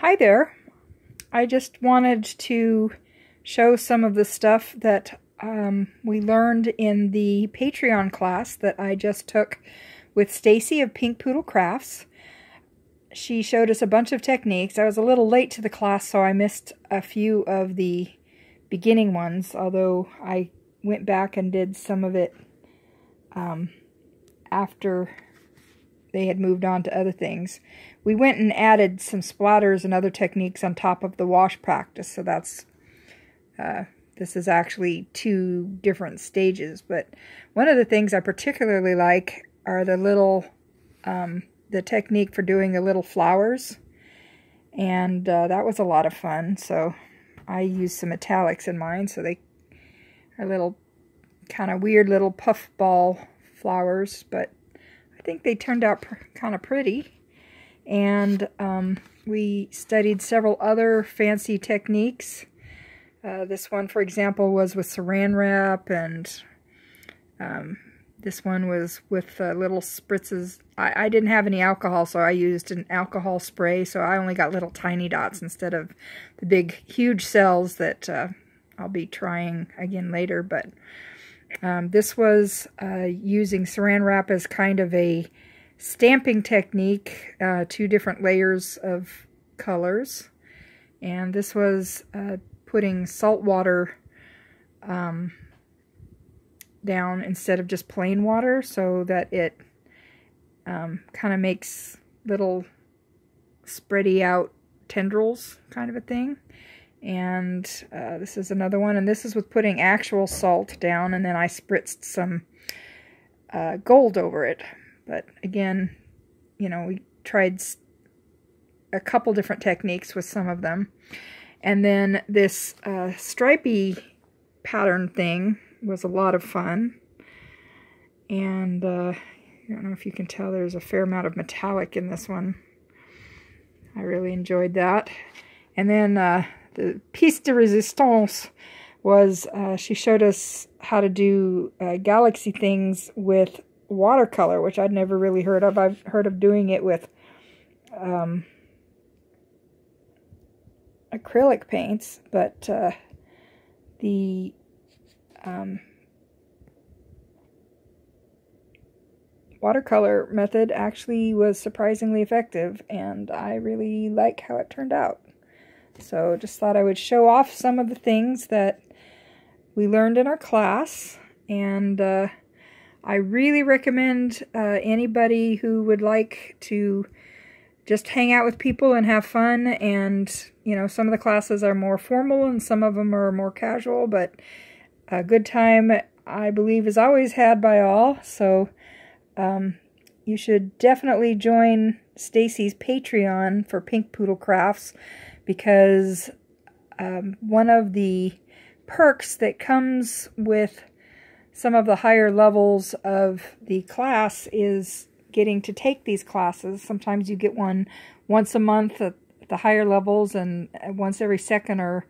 Hi there. I just wanted to show some of the stuff that we learned in the Patreon class that I just took with Stacy of Pink Poodle Crafts. She showed us a bunch of techniques. I was a little late to the class, so I missed a few of the beginning ones, although I went back and did some of it after they had moved on to other things. We went and added some splatters and other techniques on top of the wash practice, so that's this is actually two different stages. But one of the things I particularly like are the little the technique for doing the little flowers, and that was a lot of fun. So I used some metallics in mine, so they are little kind of weird little puffball flowers, but I think they turned out kind of pretty. And we studied several other fancy techniques. This one, for example, was with saran wrap, and this one was with little spritzes. I didn't have any alcohol, so I used an alcohol spray, so I only got little tiny dots instead of the big, huge cells that I'll be trying again later. But this was using saran wrap as kind of a stamping technique, two different layers of colors. And this was putting salt water down instead of just plain water, so that it kind of makes little spready out tendrils kind of a thing. And this is another one, and this is with putting actual salt down, and then I spritzed some gold over it. But again, you know, we tried a couple different techniques with some of them. And then this stripey pattern thing was a lot of fun. And I don't know if you can tell, there's a fair amount of metallic in this one. I really enjoyed that. And then the piece de resistance was, she showed us how to do galaxy things with watercolor, which I'd never really heard of. I've heard of doing it with acrylic paints, but the watercolor method actually was surprisingly effective, and I really like how it turned out. So just thought I would show off some of the things that we learned in our class, and I really recommend anybody who would like to just hang out with people and have fun. And, you know, some of the classes are more formal and some of them are more casual, but a good time, I believe, is always had by all. So you should definitely join Stacy's Patreon for Pink Poodle Crafts, because one of the perks that comes with some of the higher levels of the class is getting to take these classes. Sometimes you get one once a month at the higher levels, and once every second or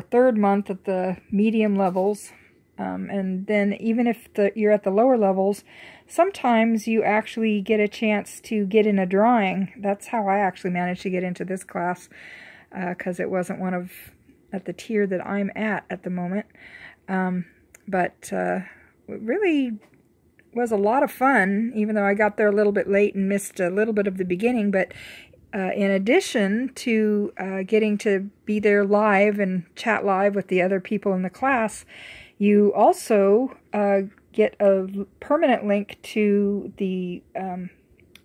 third month at the medium levels. And then even if you're at the lower levels, sometimes you actually get a chance to get in a drawing. That's how I actually managed to get into this class, because it wasn't one of at the tier that I'm at the moment. But it really was a lot of fun, even though I got there a little bit late and missed a little bit of the beginning. But in addition to getting to be there live and chat live with the other people in the class, you also get a permanent link to the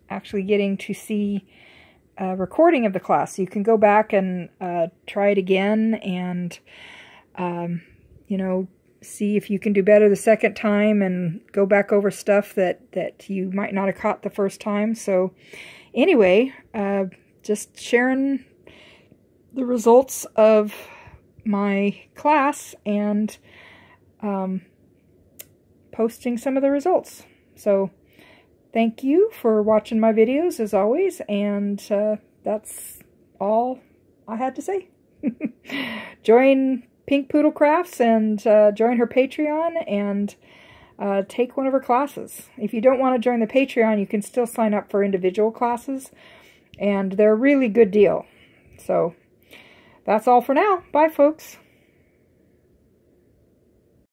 actually getting to see a recording of the class. So you can go back and try it again, and you know, see if you can do better the second time, and go back over stuff that you might not have caught the first time. So anyway, just sharing the results of my class and posting some of the results. So thank you for watching my videos as always, and that's all I had to say. Join Pink Poodle Crafts and join her Patreon and take one of her classes. If you don't want to join the Patreon, you can still sign up for individual classes, and they're a really good deal. So that's all for now. Bye, folks.